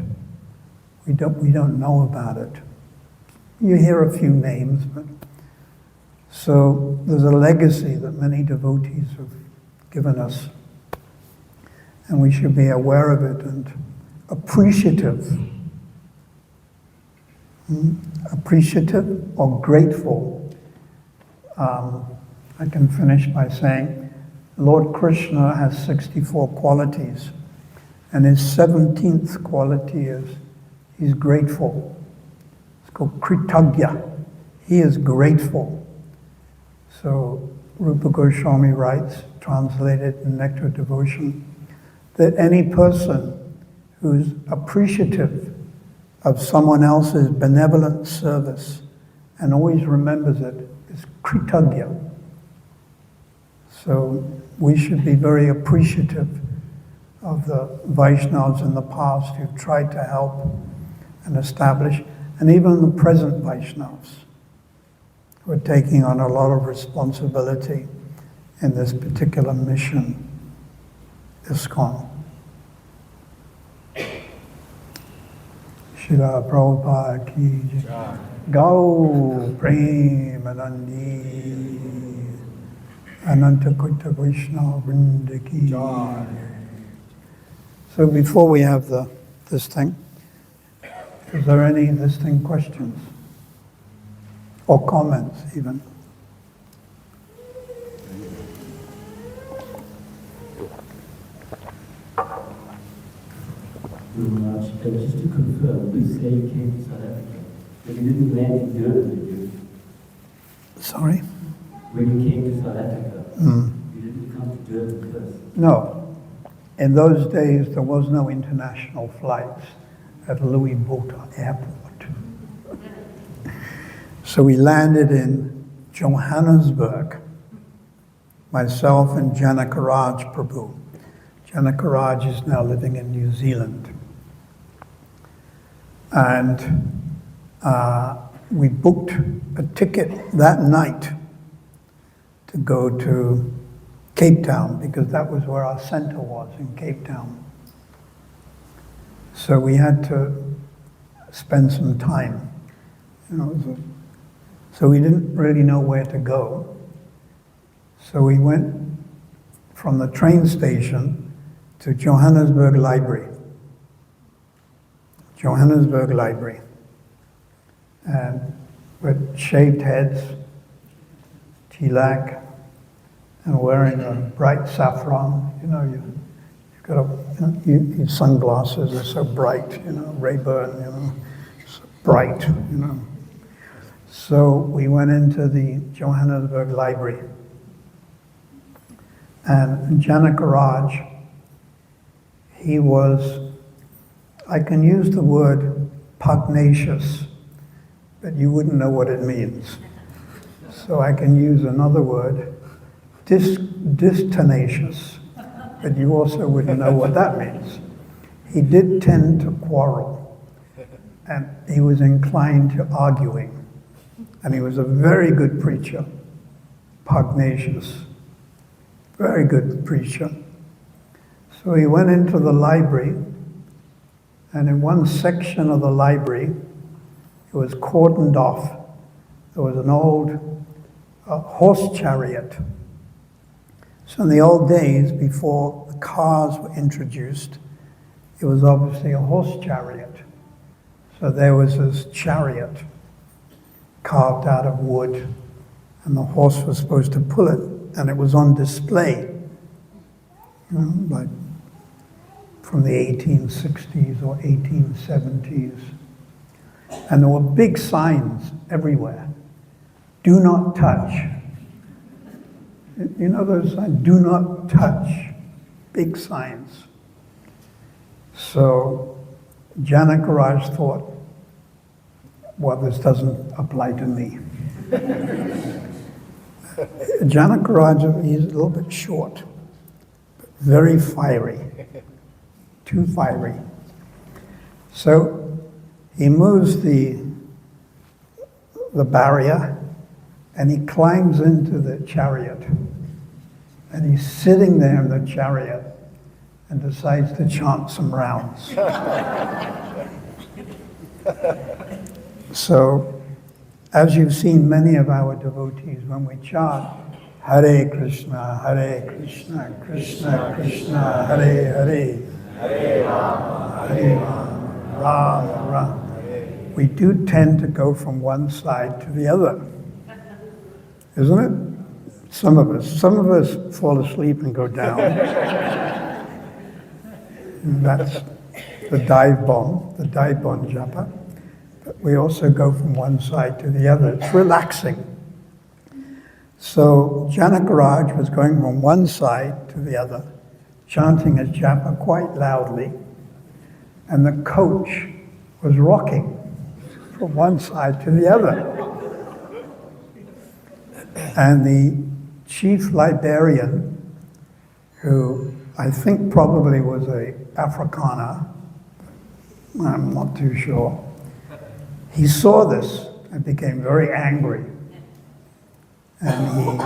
Speaker 1: We don't know about it. You hear a few names, but so there's a legacy that many devotees have given us, and we should be aware of it and appreciative. Appreciative or grateful. I can finish by saying Lord Krishna has 64 qualities, and his 17th quality is he's grateful. It's called Kritagya. He is grateful. So Rupa Goswami writes, translated in Nectar Devotion, that any person who's appreciative of someone else's benevolent service and always remembers it is Kritagya. So we should be very appreciative of the Vaishnavas in the past who've tried to help and establish, and even the present Vaishnavas who are taking on a lot of responsibility in this particular mission, ISKCON. Srila Prabhupada ki jai. Gau Premanandi Ananta Kutta Vaishnava Vrinda ki jai. So before we have this thing, is there any questions? or comments even.
Speaker 2: Just to confirm, you say you came to South Africa, but you didn't land in Durban, did you?
Speaker 1: Sorry?
Speaker 2: When you came to South Africa, you didn't come to Durban first?
Speaker 1: No. In those days, there was no international flights at Louis Botha Airport. So we landed in Johannesburg, myself and Janakaraj Prabhu. Janakaraj is now living in New Zealand. And we booked a ticket that night to go to Cape Town, because that was where our center was, in Cape Town. So we had to spend some time. So we didn't really know where to go. So we went from the train station to Johannesburg Library. Johannesburg Library. And with shaved heads, tilak, and wearing a bright saffron. You've got your sunglasses are so bright, Ray-Ban, so bright, So we went into the Johannesburg Library. And Janakaraj, he was, I can use the word pugnacious, but you wouldn't know what it means. So I can use another word, distenacious, but you also wouldn't know what that means. He did tend to quarrel, and he was inclined to arguing. And he was a very good preacher, pugnacious, very good preacher. So he went into the library, and in one section of the library, it was cordoned off. There was an old horse chariot. So in the old days, before the cars were introduced, it was obviously a horse chariot. So there was this chariot carved out of wood, and the horse was supposed to pull it, and it was on display, like from the 1860s or 1870s. And there were big signs everywhere. Do not touch. You know those signs? Do not touch. Big signs. So Janakaraj thought, well, this doesn't apply to me. Janakaraj, he's a little bit short, but very fiery, too fiery. So he moves the barrier, and he climbs into the chariot. And he's sitting there in the chariot and decides to chant some rounds. So, as you've seen many of our devotees, when we chant, Hare Krishna, Krishna Krishna, Hare Hare, Hare Rama, Rama Rama, we do tend to go from one side to the other, isn't it? Some of us fall asleep and go down. And that's the dive bomb japa. But we also go from one side to the other. It's relaxing. So Janakaraj was going from one side to the other, chanting his japa quite loudly, and the coach was rocking from one side to the other. And the chief librarian, who I think probably was a Afrikaner, I'm not too sure, he saw this and became very angry. And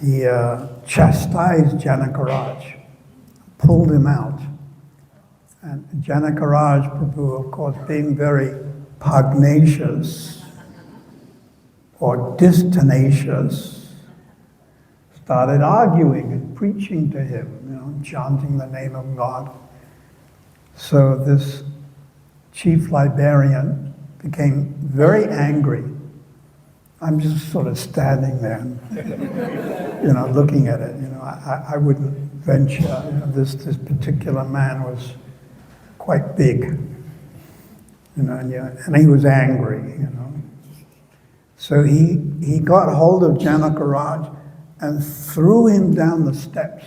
Speaker 1: he chastised Janakaraj, pulled him out. And Janakaraj Prabhu, of course, being very pugnacious or distenacious, started arguing and preaching to him, chanting the name of God. So this chief librarian became very angry I'm just sort of standing there, and, looking at it. I wouldn't venture. This particular man was quite big, and he was angry. So he got hold of Janaka and threw him down the steps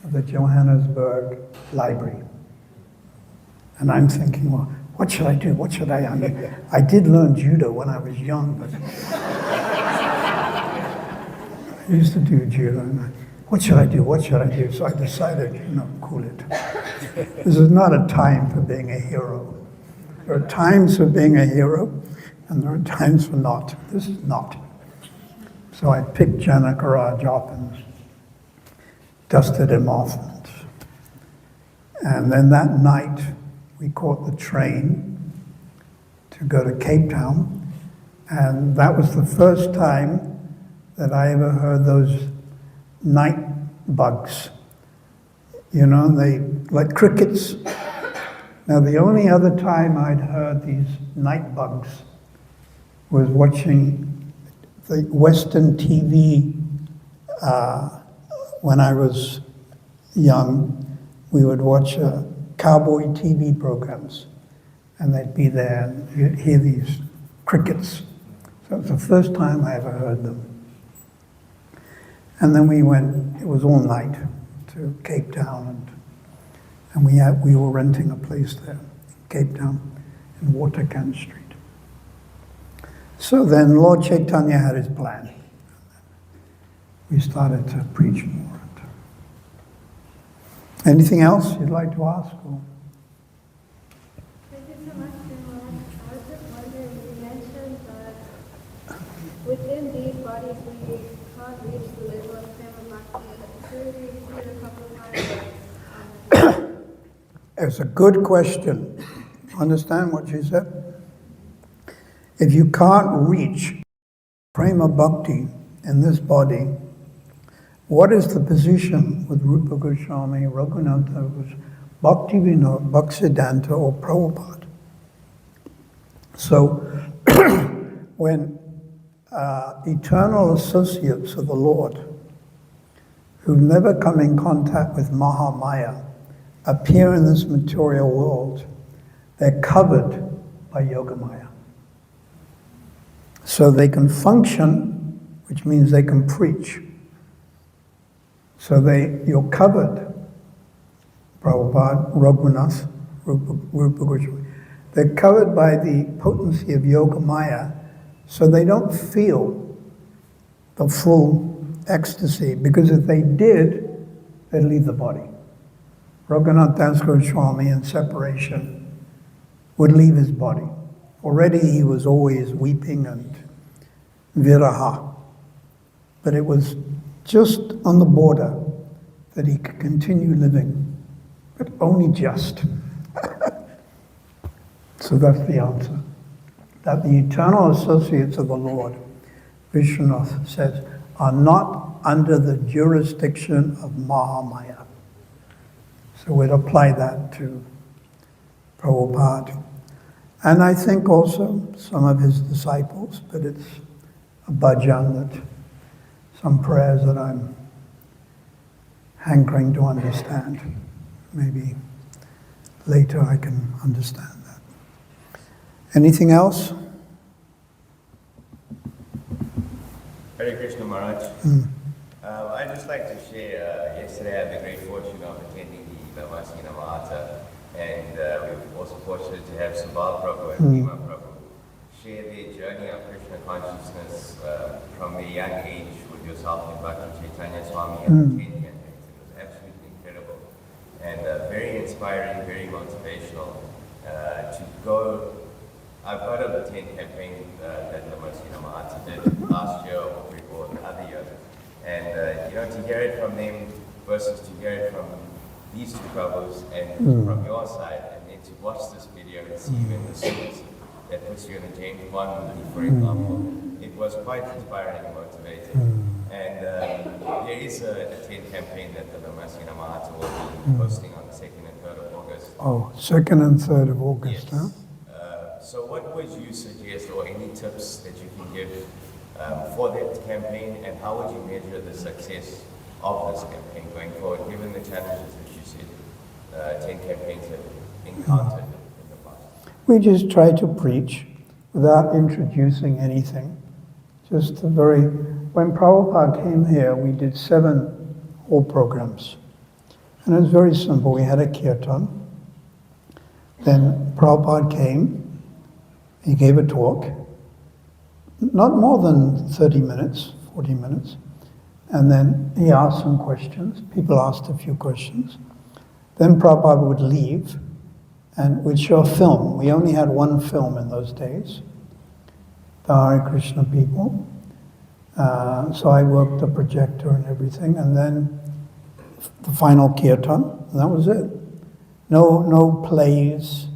Speaker 1: of the Johannesburg Library. And I'm thinking, well, what should I do? What should I do? I did learn judo when I was young, but I used to do judo. And what should I do? What should I do? So I decided, cool it. This is not a time for being a hero. There are times for being a hero, and there are times for not. This is not. So I picked Janaka up and dusted him off. And then that night, we caught the train to go to Cape Town, and that was the first time that I ever heard those night bugs. They like crickets. Now, the only other time I'd heard these night bugs was watching the Western TV. When I was young, we would watch cowboy TV programs, and they'd be there, and you'd hear these crickets. So it was the first time I ever heard them. And then we went, it was all night, to Cape Town, and we were renting a place there in Cape Town, in Watercan Street. So then Lord Chaitanya had his plan. We started to preach more. Anything else you'd like to ask?
Speaker 3: Thank you so much, Shyamananda. I was just wondering, you mentioned that within these bodies we can't reach the level of Prema Bhakti. Could you repeat a couple of times?
Speaker 1: It's a good question. Understand what she said? If you can't reach Prema Bhakti in this body, what is the position with Rupa Goswami, Raghunatha, Bhakti Vinod, Bhaktisiddhanta, or Prabhupada? So, when eternal associates of the Lord, who've never come in contact with Mahamaya, appear in this material world, they're covered by Yogamaya. So they can function, which means they can preach. So you're covered, Prabhupada, Raghunath, Rupa Goswami. They're covered by the potency of Yogamaya, so they don't feel the full ecstasy, because if they did, they'd leave the body. Raghunath Das Goswami in separation would leave his body. Already he was always weeping and viraha, but it was just on the border that he could continue living, but only just. So that's the answer. That the eternal associates of the Lord, Vishwanath says, are not under the jurisdiction of Mahamaya. So we'd apply that to Prabhupada. And I think also some of his disciples, but it's a bhajan, that some prayers that I'm hankering to understand. Maybe later I can understand that. Anything else?
Speaker 4: Hare Krishna Maharaj. I'd just like to share, yesterday I had the great fortune of attending the Namaskina Mahata, and we were also fortunate to have Subal Prabhu and Purnima Prabhu share their journey of Krishna consciousness from a young age with yourself and Bhakti Chaitanya Swami and the 10 campaigns. It was absolutely incredible and very inspiring, very motivational to go. I've heard of the 10 campaign that the Namaskina Mahata did last year or before the other year. And to hear it from them versus to hear it from these two Prabhus and from your side, and then to watch this video and see you in the suits that puts you in the James Bond movie, for example, it was quite inspiring and motivating. And there is a 10 campaign that the Namaskina Mahata will be hosting on the 2nd and 3rd of August.
Speaker 1: Oh, 2nd and 3rd of August,
Speaker 4: Yes.
Speaker 1: huh?
Speaker 4: So what would you suggest, or any tips that you can give for that campaign, and how would you measure the success of this campaign going forward, given the challenges that you said 10 campaigns have encountered in the past?
Speaker 1: We just try to preach without introducing anything. Just when Prabhupada came here, we did 7 whole programs. And it was very simple. We had a kirtan. Then Prabhupada came, he gave a talk, not more than 30 minutes, 40 minutes. And then he asked some questions. People asked a few questions. Then Prabhupada would leave and we'd show a film. We only had 1 film in those days, the Hare Krishna people. So I worked the projector and everything, and then the final kirtan, and that was it. No plays,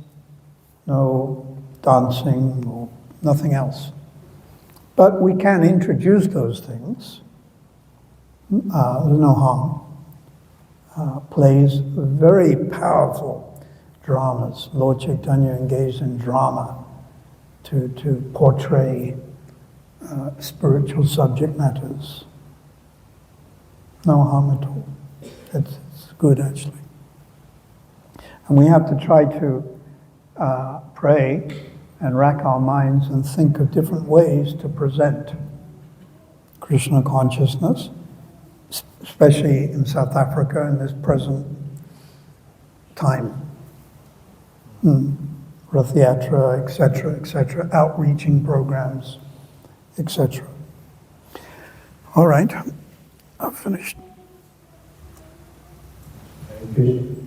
Speaker 1: no dancing, nothing else. But we can introduce those things. There's no harm. Plays, very powerful dramas. Lord Chaitanya engaged in drama to portray spiritual subject matters. No harm at all. It's good, actually. And we have to try to pray and rack our minds and think of different ways to present Krishna consciousness, especially in South Africa in this present time. Rath Yatra, etc., outreaching programs, etc. All right, I've finished.
Speaker 2: Hare Krishna.